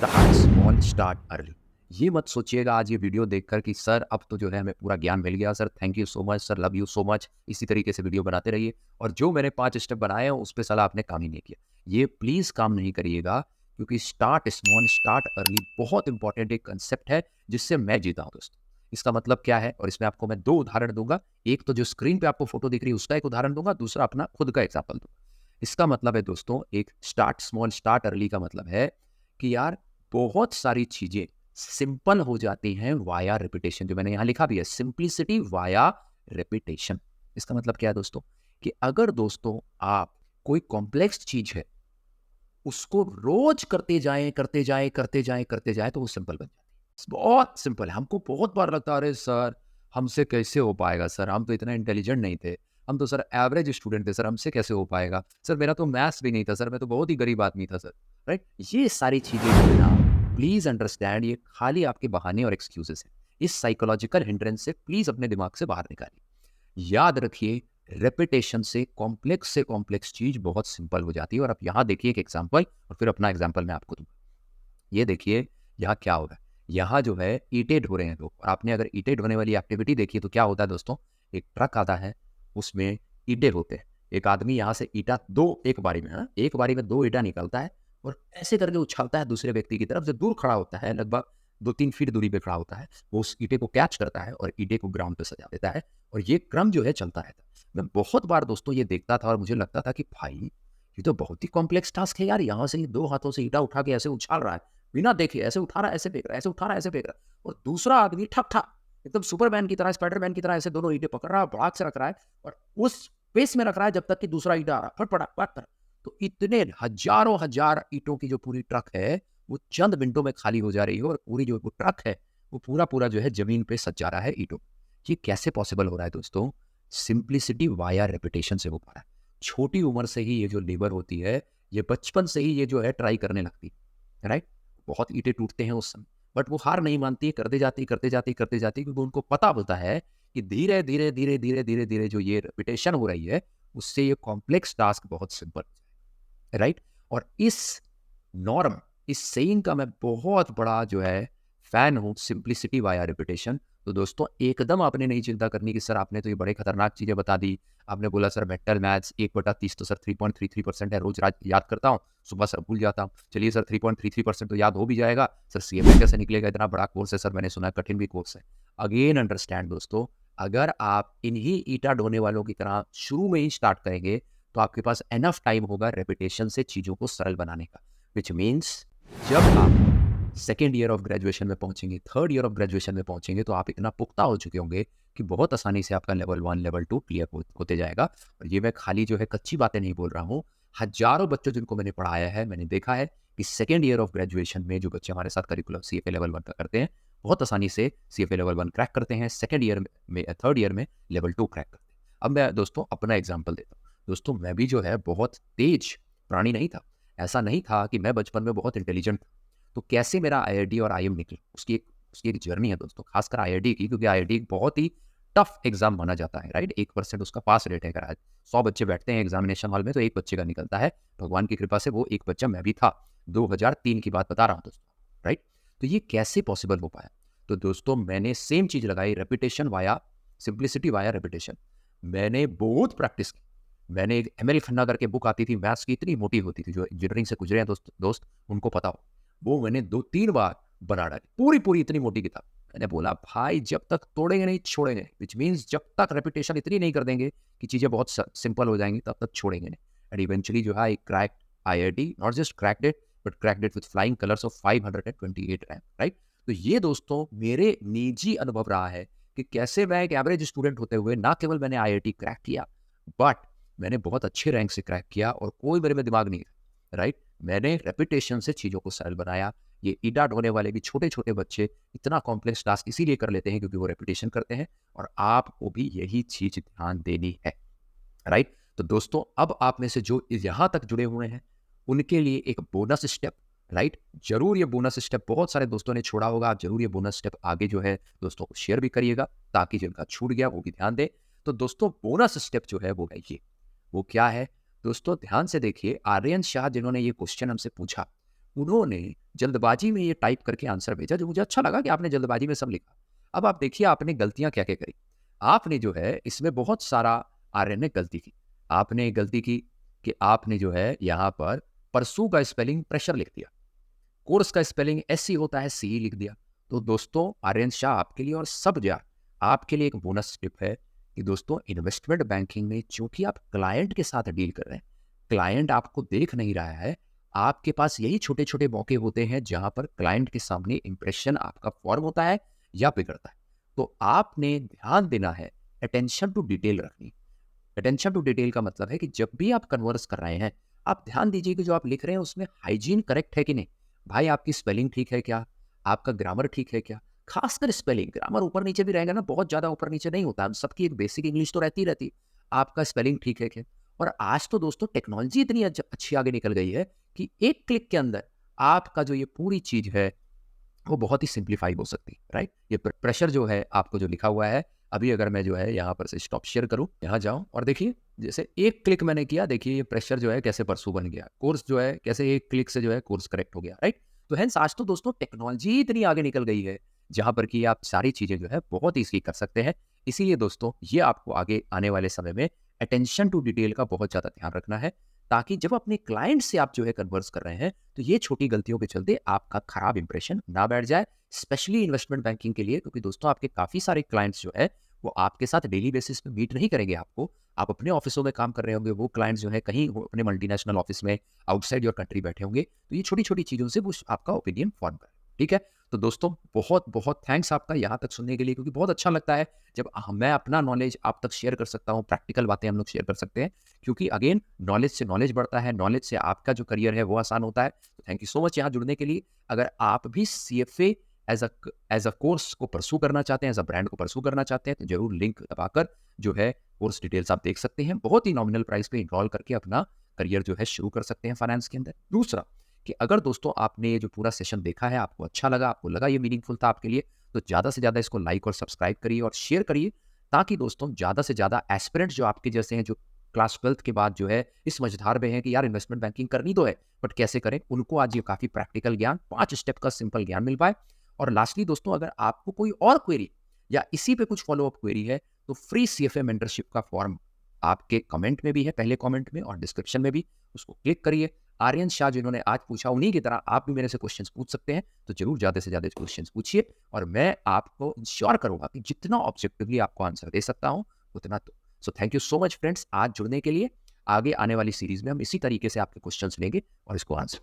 Start small start early. ये मत सोचिएगा आज ये वीडियो देखकर कि सर अब तो जो है हमें पूरा ज्ञान मिल गया, sir thank you so much, sir love you so much, इसी तरीके से वीडियो बनाते रहिए और जो मैंने 5 स्टेप बनाए हैं उस पे साला आपने काम ही नहीं किया। ये प्लीज़ काम नहीं करिएगा, क्योंकि स्टार्ट स्मॉल स्टार्ट अर्ली बहुत इंपॉर्टेंट एक कंसेप्ट है जिससे मैं जीता हूँ दोस्तों। इसका मतलब क्या है, और इसमें आपको मैं 2 उदाहरण दूँगा। एक तो जो स्क्रीन पे आपको फ़ोटो दिख रही है उसका एक उदाहरण दूँगा, दूसरा अपना खुद का एग्ज़ाम्पल दूँगा। इसका मतलब है दोस्तों, एक स्टार्ट स्मॉल स्टार्ट अर्ली का मतलब है कि यार बहुत सारी चीजें सिंपल हो जाती हैं वाया रिपीटेशन। जो मैंने यहां लिखा भी है, सिंपलिसिटी वाया रिपीटेशन। इसका मतलब क्या है दोस्तों, कि अगर दोस्तों आप कोई कॉम्प्लेक्स चीज है उसको रोज करते जाएं करते जाएं करते जाएं करते जाएं तो वो सिंपल बन जाती है। बहुत सिंपल है। हमको बहुत बार लगता है अरे सर हमसे कैसे हो पाएगा, सर हम तो इतना इंटेलिजेंट नहीं थे, हम तो सर एवरेज स्टूडेंट थे, सर हमसे कैसे हो पाएगा, सर मेरा तो मैथ्स भी नहीं था, सर मैं तो बहुत ही गरीब आदमी था सर। राइट, ये सारी चीजें जो है ना, प्लीज अंडरस्टैंड, ये खाली आपके बहाने और एक्सक्यूजेस हैं। इस साइकोलॉजिकल हिंड्रेंस से प्लीज अपने दिमाग से बाहर निकालिए। याद रखिए, रेपिटेशन से कॉम्प्लेक्स चीज बहुत सिंपल हो जाती है। और आप यहां देखिए एक एग्जांपल, और फिर अपना एग्जांपल मैं आपको दूंगा। ये देखिए यहाँ क्या हो रहा है। यहाँ जो है ईंटें ढो रहे हैं लोग, और आपने अगर ईंटें ढोने वाली एक्टिविटी देखी तो क्या होता है दोस्तों, एक ट्रक आता है, उसमें ईंटें होते हैं। एक आदमी यहाँ से ईंटा दो एक बारी में, हाँ एक बारी में 2 ईंटा निकलता है और ऐसे करके उछालता है दूसरे व्यक्ति की तरफ, जो दूर खड़ा होता है, लगभग 2-3 फीट दूरी पे खड़ा होता है। वो उस ईंटे को कैच करता है और ईंटे को ग्राउंड पे सजा देता है। और ये क्रम जो है चलता रहता है। मैं बहुत बार दोस्तों ये देखता था और मुझे लगता था कि भाई ये तो बहुत ही कॉम्प्लेक्स टास्क है यार, यहाँ से ये 2 हाथों से ईंटा उठा के ऐसे उछाल रहा है, बिना देखे ऐसे उठा रहा है, ऐसे फेंक रहा है, ऐसे उठा रहा है, ऐसे फेंक रहा है, और दूसरा आदमी ठक ठक एकदम सुपरमैन की तरह, स्पाइडरमैन की तरह ऐसे दोनों ईंटें पकड़ रहा है, भड़ाक से रख रहा है, और उस पेस में रख रहा है जब तक कि दूसरा ईंटा आ रहा है, फट फटाक फट फट। तो इतने हजारों हजार ईंटों की जो पूरी ट्रक है वो चंद मिनटों में खाली हो जा रही है, और पूरी जो वो ट्रक है वो पूरा पूरा जो है जमीन पे सज जा रहा है ईंटों। ये कैसे पॉसिबल हो रहा है दोस्तों? सिंप्लिसिटी वाया रेपिटेशन से हो पा रहा है। छोटी उम्र से ही ये जो लेबर होती है, ये बचपन से ही ये जो है ट्राई करने लगती है। राइट, बहुत ईंटें टूटते हैं उस समय, बट वो हार नहीं मानती है, करते जाती करते जाती करते जाती, क्योंकि उनको पता होता है कि धीरे धीरे धीरे धीरे धीरे धीरे जो ये रिपीटेशन हो रही है उससे ये कॉम्प्लेक्स टास्क बहुत सिंपल हो जाए। राइट, और इस नॉर्म, इस सेइंग का मैं बहुत बड़ा जो है फैन हूँ, सिंप्लिसिटी वाया रिपीटेशन। तो दोस्तों एकदम आपने नहीं चिंता करनी कि सर आपने तो ये बड़े खतरनाक चीजें बता दी। आपने बोला सर मेंटल मैथ्स 1/30 तो सर 3.33% है, रोज याद करता हूँ, सुबह सर भूल जाता हूँ। चलिए सर 3.33% तो याद हो भी जाएगा, सर सीएमए कैसे निकलेगा, इतना बड़ा कोर्स है सर, मैंने सुना है कठिन भी कोर्स है। अगेन अंडरस्टैंड दोस्तों, अगर आप इन्हीं ईटा ढोने वालों की तरह शुरू में ही स्टार्ट करेंगे तो आपके पास एनफ टाइम होगा रेपिटेशन से चीजों को सरल बनाने का। विच मीन्स जब आप सेकेंड ईयर ऑफ ग्रेजुएशन में पहुंचेंगे, थर्ड ईयर ऑफ ग्रेजुएशन में पहुंचेंगे, तो आप इतना पुख्ता हो चुके होंगे कि बहुत आसानी से आपका लेवल 1 लेवल 2 क्लियर होते जाएगा। और ये मैं खाली जो है कच्ची बातें नहीं बोल रहा हूँ। हजारों बच्चों जिनको मैंने पढ़ाया है, मैंने देखा है कि सेकेंड ईयर ऑफ ग्रेजुएशन में जो बच्चे हमारे साथ करिकुलम सीएफए लेवल 1 का करते हैं, बहुत आसानी से सीएफए लेवल 1 क्रैक करते हैं, सेकेंड ईयर में थर्ड ईयर में लेवल 2 क्रैक करते हैं। अब मैं दोस्तों अपना एग्जाम्पल देता हूँ। दोस्तों मैं भी जो है बहुत तेज प्राणी नहीं था। ऐसा नहीं था कि मैं बचपन में बहुत इंटेलिजेंट था। तो कैसे मेरा आईआईटी और आईएम निकला, उसकी एक जर्नी है दोस्तों, खासकर आईआईटी की, क्योंकि आईआईटी एक बहुत ही टफ एग्जाम माना जाता है। राइट, 1% उसका पास रेट है। अगर आज 100 बच्चे बैठते हैं एग्जामिनेशन हॉल में तो एक बच्चे का निकलता है। भगवान की कृपा से वो एक बच्चा मैं भी था। 2003 की बात बता रहा हूँ दोस्तों। राइट, तो ये कैसे पॉसिबल हो पाया? तो दोस्तों मैंने सेम चीज लगाई, repetition via simplicity via repetition. मैंने बहुत प्रैक्टिस की। मैंने एक एमएल खन्ना करके बुक आती थी, मैथ्स की, इतनी मोटी होती थी, जो इंजीनियरिंग से गुजरे हैं दोस्त उनको पता हो। वो मैंने 2-3 बार बना डाली, पूरी पूरी इतनी मोटी किताब। मैंने बोला भाई जब तक तोड़ेंगे नहीं छोड़ेंगे, विच मीन्स जब तक रेपिटेशन इतनी नहीं कर देंगे कि चीजें बहुत सिंपल हो जाएंगी, तब तक छोड़ेंगे नहीं। एंड इवेंचुअली जो है आई cracked IIT, not just cracked it but cracked it with flying colours of 528 rank. Right, तो ये दोस्तों मेरे निजी अनुभव रहा है कि कैसे मैं एक एवरेज स्टूडेंट होते हुए ना केवल मैंने आईआईटी क्रैक किया, बट मैंने बहुत अच्छे रैंक से क्रैक किया और कोई मेरे में दिमाग नहीं था। राइट, मैंने रेपिटेशन से चीजों को सरल बनाया। ये ईटा ढोने वाले भी छोटे छोटे बच्चे इतना कॉम्प्लेक्स टास्क इसीलिए कर लेते हैं क्योंकि वो रेपिटेशन करते हैं, और आपको भी यही चीज ध्यान देनी है। राइट, तो दोस्तों अब आप में से जो यहां तक जुड़े हुए हैं उनके लिए एक बोनस स्टेप। राइट, जरूर ये बोनस स्टेप बहुत सारे दोस्तों ने छोड़ा होगा, आप जरूर ये बोनस स्टेप आगे जो है दोस्तों को शेयर भी करिएगा, ताकि जिनका छूट गया वो भी ध्यान दे। तो दोस्तों बोनस स्टेप जो है वो है ये। वो क्या है दोस्तों, ध्यान से देखिए। आर्यन शाह जिन्होंने ये क्वेश्चन हमसे पूछा, उन्होंने जल्दबाजी में ये टाइप करके आंसर भेजा, जो मुझे अच्छा लगा कि आपने जल्दबाजी में सब लिखा। अब आप देखिए आपने गलतियाँ क्या-क्या करी। आपने जो है इसमें बहुत सारा आर्यन ने गलती की। आपने गलती की कि आपने जो है यहाँ पर परसू का स्पेलिंग प्रेशर लिख दिया। कोर्स का स्पेलिंग एससी होता है, सी लिख दिया। तो दोस्तों आर्यन शाह आपके लिए और सब यार आपके लिए एक बोनस टिप है कि दोस्तों इन्वेस्टमेंट बैंकिंग में चूंकि आप क्लाइंट के साथ डील कर रहे हैं, क्लाइंट आपको देख नहीं रहा है, आपके पास यही छोटे छोटे मौके होते हैं जहां पर क्लाइंट के सामने इंप्रेशन आपका फॉर्म होता है या बिगड़ता है। तो आपने ध्यान देना है, अटेंशन टू डिटेल रखनी। अटेंशन टू डिटेल का मतलब है कि जब भी आप कन्वर्स कर रहे हैं, आप ध्यान दीजिए कि जो आप लिख रहे हैं उसमें हाइजीन करेक्ट है कि नहीं। भाई आपकी स्पेलिंग ठीक है क्या? आपका ग्रामर ठीक है क्या? खासकर स्पेलिंग, ग्रामर ऊपर नीचे भी रहेगा ना, बहुत ज़्यादा ऊपर नीचे नहीं होता, हम सबकी एक बेसिक इंग्लिश तो रहती ही रहती है। आपका स्पेलिंग ठीक है क्या? और आज तो दोस्तों टेक्नोलॉजी इतनी अच्छी आगे निकल गई है कि एक क्लिक के अंदर आपका जो ये पूरी चीज़ है वो बहुत ही सिंप्लीफाई हो सकती है, राइट? ये प्रेशर जो है आपको जो लिखा हुआ है, अभी अगर मैं जो है यहाँ पर से स्टॉप शेयर करूँ, यहाँ जाऊँ और देखिए जैसे एक क्लिक मैंने किया, देखिए ये प्रेशर जो है कैसे परसू बन गया, कोर्स जो है कैसे एक क्लिक से जो है कोर्स करेक्ट हो गया, राइट? तो हेंस आज तो दोस्तों टेक्नोलॉजी इतनी आगे निकल गई है जहाँ पर कि आप सारी चीज़ें जो है बहुत ईज़िली कर सकते हैं। इसीलिए दोस्तों ये आपको आगे आने वाले समय में अटेंशन टू डिटेल का बहुत ज़्यादा ध्यान रखना है, ताकि जब अपने क्लाइंट से आप जो है कन्वर्स कर रहे हैं, तो ये छोटी गलतियों के चलते आपका खराब इंप्रेशन ना बैठ जाए, स्पेशली इन्वेस्टमेंट बैंकिंग के लिए, क्योंकि दोस्तों आपके काफ़ी सारे क्लाइंट्स जो है वो आपके साथ डेली बेसिस पे मीट नहीं करेंगे आपको। आप अपने ऑफिसों में काम कर रहे होंगे, वो क्लाइंट्स जो है कहीं वो अपने मल्टीनेशनल ऑफिस में आउटसाइड योर कंट्री बैठे होंगे। तो ये छोटी-छोटी चीज़ों से वो आपका ओपिनियन फॉर्म करें, ठीक है? तो दोस्तों बहुत-बहुत थैंक्स आपका यहाँ तक सुनने के लिए, क्योंकि बहुत अच्छा लगता है जब मैं अपना नॉलेज आप तक शेयर कर सकता हूँ, प्रैक्टिकल बातें हम लोग शेयर कर सकते हैं, क्योंकि अगेन नॉलेज से नॉलेज बढ़ता है, नॉलेज से आपका जो करियर है वो आसान होता है। तो थैंक यू सो मच यहाँ जुड़ने के लिए। अगर आप भी सीएफए एज अ कोर्स को परसू करना चाहते हैं, एज अ ब्रांड को परसू करना चाहते हैं, तो जरूर लिंक दबाकर जो है कोर्स डिटेल्स आप देख सकते हैं। बहुत ही नॉमिनल प्राइस पे इनरोल करके अपना करियर जो है शुरू कर सकते हैं फाइनेंस के अंदर। दूसरा कि अगर दोस्तों आपने ये जो पूरा सेशन देखा है, आपको अच्छा लगा, आपको लगा ये मीनिंगफुल था आपके लिए, तो ज़्यादा से ज़्यादा इसको लाइक और सब्सक्राइब करिए और शेयर करिए, ताकि दोस्तों ज़्यादा से ज़्यादा एस्पिरेंट्स जो आपके जैसे हैं, जो क्लास 12th के बाद जो है इस मझधार में है कि यार इन्वेस्टमेंट बैंकिंग करनी तो है, बट कैसे करें, उनको आज ये काफ़ी प्रैक्टिकल ज्ञान, 5 स्टेप का सिंपल ज्ञान मिल पाए। और लास्टली दोस्तों अगर आपको कोई और क्वेरी या इसी पे कुछ फॉलोअप क्वेरी है, तो फ्री सीएफए मेंटरशिप का फॉर्म आपके कमेंट में भी है, पहले कमेंट में और डिस्क्रिप्शन में भी, उसको क्लिक करिए। आर्यन शाह जिन्होंने आज पूछा, उन्हीं की तरह आप भी मेरे से क्वेश्चंस पूछ सकते हैं, तो जरूर ज़्यादा से ज़्यादा क्वेश्चंस पूछिए और मैं आपको इंश्योर करूंगा कि जितना ऑब्जेक्टिवली आपको आंसर दे सकता हूं उतना। तो so thank you so much friends आज जुड़ने के लिए। आगे आने वाली सीरीज में हम इसी तरीके से आपके क्वेश्चंस लेंगे और इसको आंसर